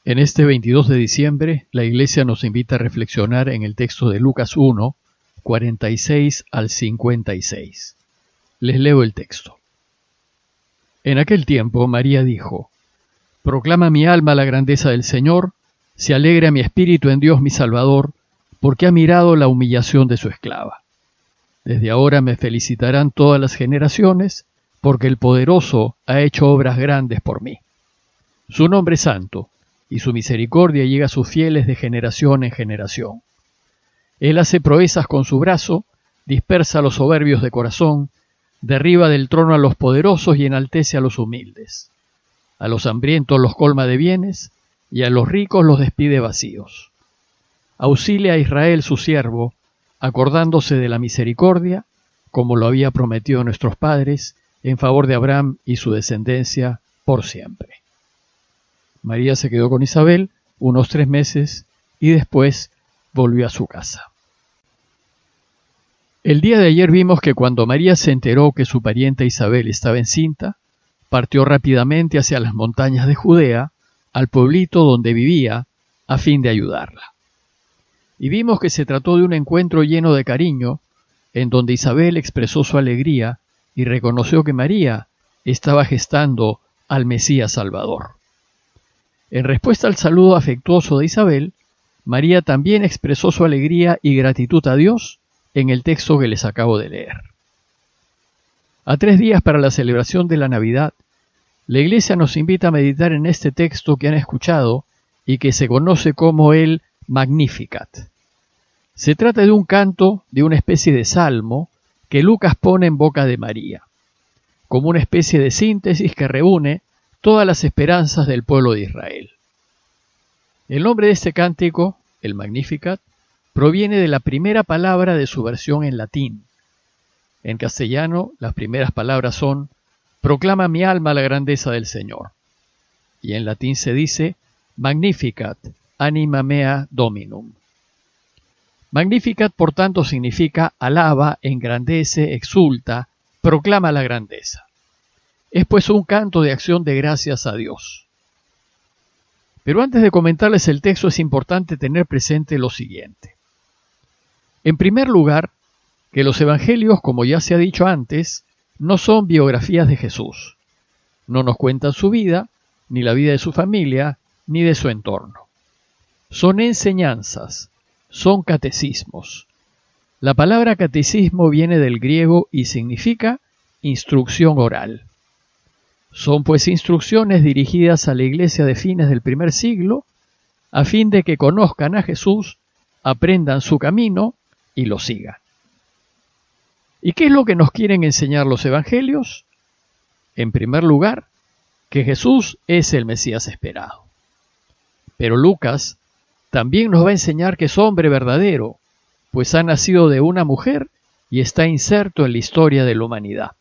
En este 22 de diciembre, la Iglesia nos invita a reflexionar en el texto de Lucas 1, 46 al 56. Les leo el texto. En aquel tiempo, María dijo: Proclama mi alma la grandeza del Señor, se alegra mi espíritu en Dios mi Salvador, porque ha mirado la humillación de su esclava. Desde ahora me felicitarán todas las generaciones, porque el Poderoso ha hecho obras grandes por mí. Su nombre es santo, y su misericordia llega a sus fieles de generación en generación. Él hace proezas con su brazo, dispersa a los soberbios de corazón, derriba del trono a los poderosos y enaltece a los humildes. A los hambrientos los colma de bienes, y a los ricos los despide vacíos. Auxilia a Israel su siervo, acordándose de la misericordia, como lo había prometido a nuestros padres, en favor de Abraham y su descendencia por siempre. María se quedó con Isabel unos 3 meses y después volvió a su casa. El día de ayer vimos que cuando María se enteró que su parienta Isabel estaba encinta, partió rápidamente hacia las montañas de Judea, al pueblito donde vivía, a fin de ayudarla. Y vimos que se trató de un encuentro lleno de cariño, en donde Isabel expresó su alegría y reconoció que María estaba gestando al Mesías Salvador. En respuesta al saludo afectuoso de Isabel, María también expresó su alegría y gratitud a Dios en el texto que les acabo de leer. A 3 días para la celebración de la Navidad, la Iglesia nos invita a meditar en este texto que han escuchado y que se conoce como el Magnificat. Se trata de un canto, de una especie de salmo, que Lucas pone en boca de María, como una especie de síntesis que reúne todas las esperanzas del pueblo de Israel. El nombre de este cántico, el Magnificat, proviene de la primera palabra de su versión en latín. En castellano, las primeras palabras son: Proclama mi alma la grandeza del Señor. Y en latín se dice: Magnificat, anima mea Dominum. Magnificat, por tanto, significa alaba, engrandece, exulta, proclama la grandeza. Es pues un canto de acción de gracias a Dios. Pero antes de comentarles el texto es importante tener presente lo siguiente. En primer lugar, que los evangelios, como ya se ha dicho antes, no son biografías de Jesús. No nos cuentan su vida, ni la vida de su familia, ni de su entorno. Son enseñanzas, son catecismos. La palabra catecismo viene del griego y significa instrucción oral. Son pues instrucciones dirigidas a la iglesia de fines del primer siglo, a fin de que conozcan a Jesús, aprendan su camino y lo sigan. ¿Y qué es lo que nos quieren enseñar los evangelios? En primer lugar, que Jesús es el Mesías esperado. Pero Lucas también nos va a enseñar que es hombre verdadero, pues ha nacido de una mujer y está inserto en la historia de la humanidad.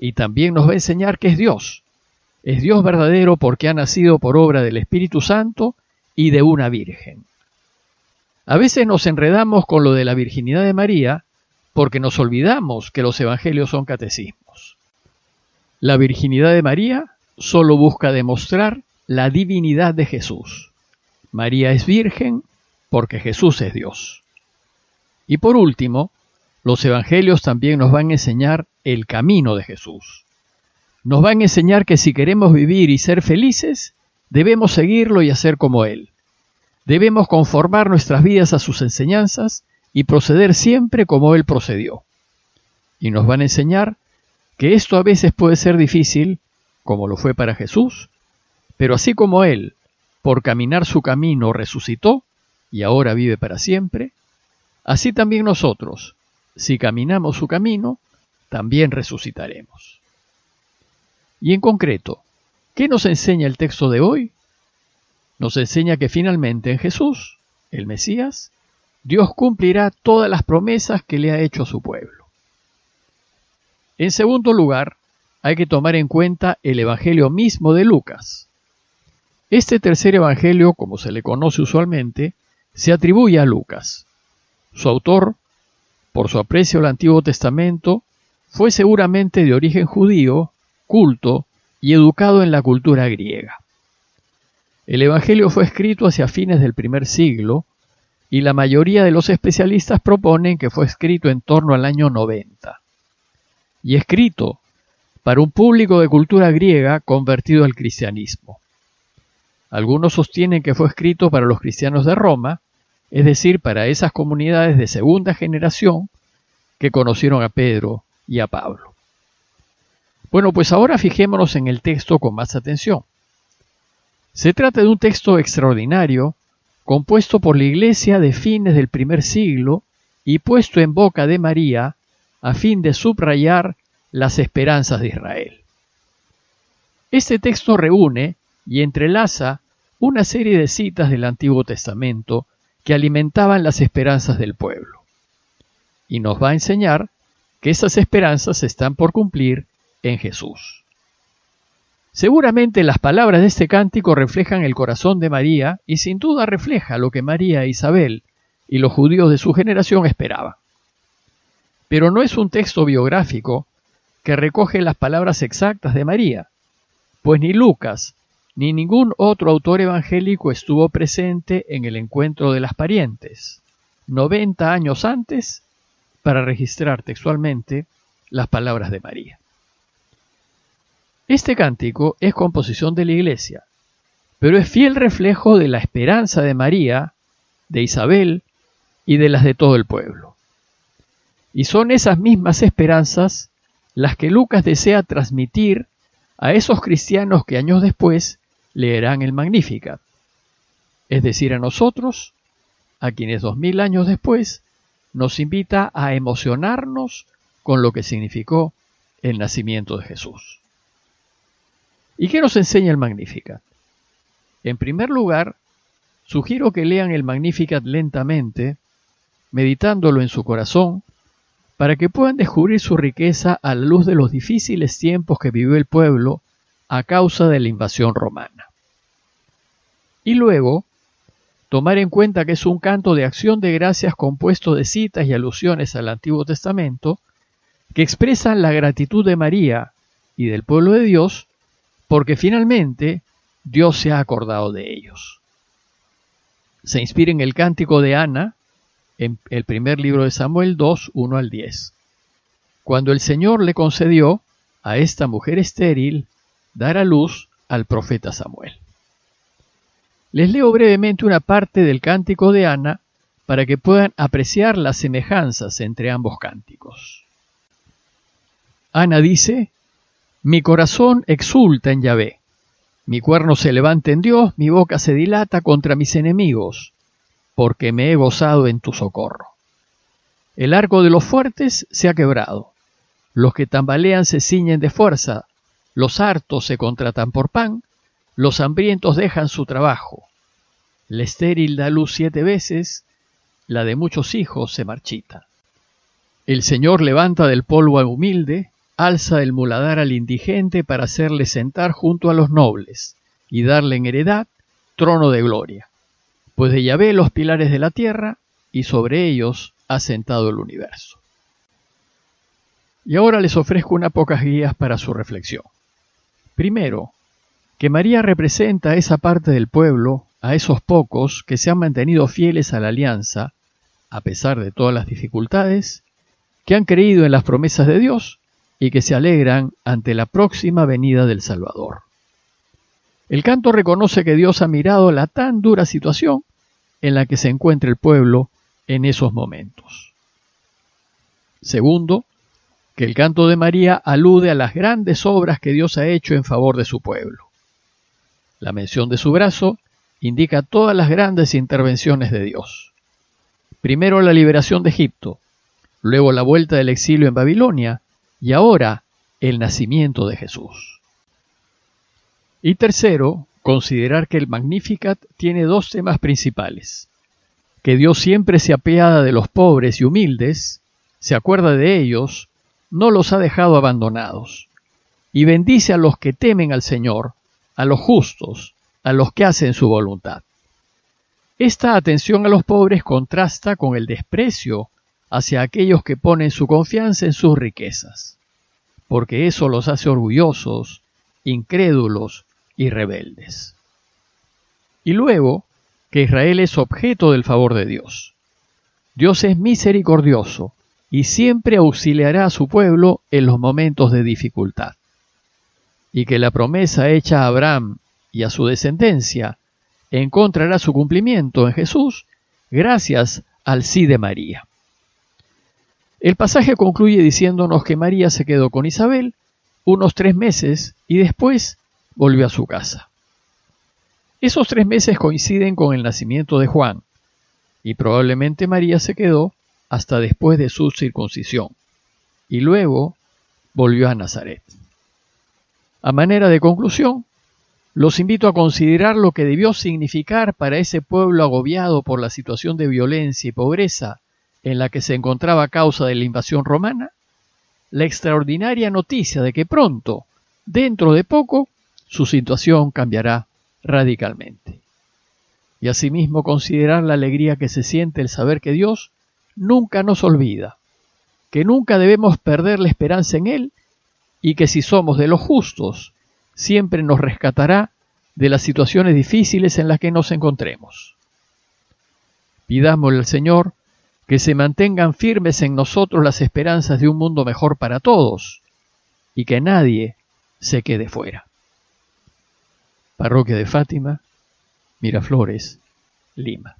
Y también nos va a enseñar que es Dios verdadero porque ha nacido por obra del Espíritu Santo y de una virgen. A veces nos enredamos con lo de la virginidad de María porque nos olvidamos que los evangelios son catecismos. La virginidad de María solo busca demostrar la divinidad de Jesús. María es virgen porque Jesús es Dios. Y por último, los evangelios también nos van a enseñar el camino de Jesús. Nos van a enseñar que si queremos vivir y ser felices, debemos seguirlo y hacer como Él. Debemos conformar nuestras vidas a sus enseñanzas y proceder siempre como Él procedió. Y nos van a enseñar que esto a veces puede ser difícil, como lo fue para Jesús, pero así como Él, por caminar su camino, resucitó y ahora vive para siempre, así también nosotros, si caminamos su camino, también resucitaremos. Y en concreto, ¿qué nos enseña el texto de hoy? Nos enseña que finalmente en Jesús, el Mesías, Dios cumplirá todas las promesas que le ha hecho a su pueblo. En segundo lugar, hay que tomar en cuenta el Evangelio mismo de Lucas. Este tercer Evangelio, como se le conoce usualmente, se atribuye a Lucas. Su autor, por su aprecio al Antiguo Testamento, fue seguramente de origen judío, culto y educado en la cultura griega. El Evangelio fue escrito hacia fines del primer siglo y la mayoría de los especialistas proponen que fue escrito en torno al año 90. Y escrito para un público de cultura griega convertido al cristianismo. Algunos sostienen que fue escrito para los cristianos de Roma, es decir, para esas comunidades de segunda generación que conocieron a Pedro y a Pablo. Bueno, pues ahora fijémonos en el texto con más atención. Se trata de un texto extraordinario, compuesto por la iglesia de fines del primer siglo y puesto en boca de María a fin de subrayar las esperanzas de Israel. Este texto reúne y entrelaza una serie de citas del Antiguo Testamento que alimentaban las esperanzas del pueblo. Y nos va a enseñar que esas esperanzas están por cumplir en Jesús. Seguramente las palabras de este cántico reflejan el corazón de María y sin duda refleja lo que María e Isabel y los judíos de su generación esperaban. Pero no es un texto biográfico que recoge las palabras exactas de María, pues ni Lucas ni ningún otro autor evangélico estuvo presente en el encuentro de las parientes, 90 años antes, para registrar textualmente las palabras de María. Este cántico es composición de la Iglesia, pero es fiel reflejo de la esperanza de María, de Isabel y de las de todo el pueblo. Y son esas mismas esperanzas las que Lucas desea transmitir a esos cristianos que años después leerán el Magnificat, es decir, a nosotros, a quienes 2000 años después nos invita a emocionarnos con lo que significó el nacimiento de Jesús. ¿Y qué nos enseña el Magnificat? En primer lugar, sugiero que lean el Magnificat lentamente, meditándolo en su corazón, para que puedan descubrir su riqueza a la luz de los difíciles tiempos que vivió el pueblo a causa de la invasión romana. Y luego, tomar en cuenta que es un canto de acción de gracias compuesto de citas y alusiones al Antiguo Testamento que expresan la gratitud de María y del pueblo de Dios porque finalmente Dios se ha acordado de ellos. Se inspira en el cántico de Ana, en el primer libro de Samuel 2, 1 al 10, cuando el Señor le concedió a esta mujer estéril dar a luz al profeta Samuel. Les leo brevemente una parte del cántico de Ana para que puedan apreciar las semejanzas entre ambos cánticos. Ana dice: mi corazón exulta en Yahvé, mi cuerno se levanta en Dios, mi boca se dilata contra mis enemigos, porque me he gozado en tu socorro. El arco de los fuertes se ha quebrado, los que tambalean se ciñen de fuerza, los hartos se contratan por pan, los hambrientos dejan su trabajo. La estéril da luz 7 veces, la de muchos hijos se marchita. El Señor levanta del polvo al humilde, alza del muladar al indigente para hacerle sentar junto a los nobles y darle en heredad trono de gloria. Pues de Yahvé los pilares de la tierra y sobre ellos ha sentado el universo. Y ahora les ofrezco unas pocas guías para su reflexión. Primero, que María representa a esa parte del pueblo, a esos pocos que se han mantenido fieles a la alianza, a pesar de todas las dificultades, que han creído en las promesas de Dios y que se alegran ante la próxima venida del Salvador. El canto reconoce que Dios ha mirado la tan dura situación en la que se encuentra el pueblo en esos momentos. Segundo, que el canto de María alude a las grandes obras que Dios ha hecho en favor de su pueblo. La mención de su brazo indica todas las grandes intervenciones de Dios. Primero la liberación de Egipto, luego la vuelta del exilio en Babilonia y ahora el nacimiento de Jesús. Y tercero, considerar que el Magnificat tiene 2 temas principales: que Dios siempre se apiada de los pobres y humildes, se acuerda de ellos, no los ha dejado abandonados, y bendice a los que temen al Señor, a los justos, a los que hacen su voluntad. Esta atención a los pobres contrasta con el desprecio hacia aquellos que ponen su confianza en sus riquezas, porque eso los hace orgullosos, incrédulos y rebeldes. y luego que Israel es objeto del favor de Dios. Dios es misericordioso y siempre auxiliará a su pueblo en los momentos de dificultad. Y que la promesa hecha a Abraham y a su descendencia encontrará su cumplimiento en Jesús gracias al sí de María. El pasaje concluye diciéndonos que María se quedó con Isabel unos 3 meses y después volvió a su casa. Esos 3 meses coinciden con el nacimiento de Juan, y probablemente María se quedó hasta después de su circuncisión, y luego volvió a Nazaret. A manera de conclusión, los invito a considerar lo que debió significar para ese pueblo agobiado por la situación de violencia y pobreza en la que se encontraba a causa de la invasión romana, la extraordinaria noticia de que pronto, dentro de poco, su situación cambiará radicalmente. Y asimismo considerar la alegría que se siente el saber que Dios nunca nos olvida, que nunca debemos perder la esperanza en Él y que si somos de los justos, siempre nos rescatará de las situaciones difíciles en las que nos encontremos. Pidámosle al Señor que se mantengan firmes en nosotros las esperanzas de un mundo mejor para todos y que nadie se quede fuera. Parroquia de Fátima, Miraflores, Lima.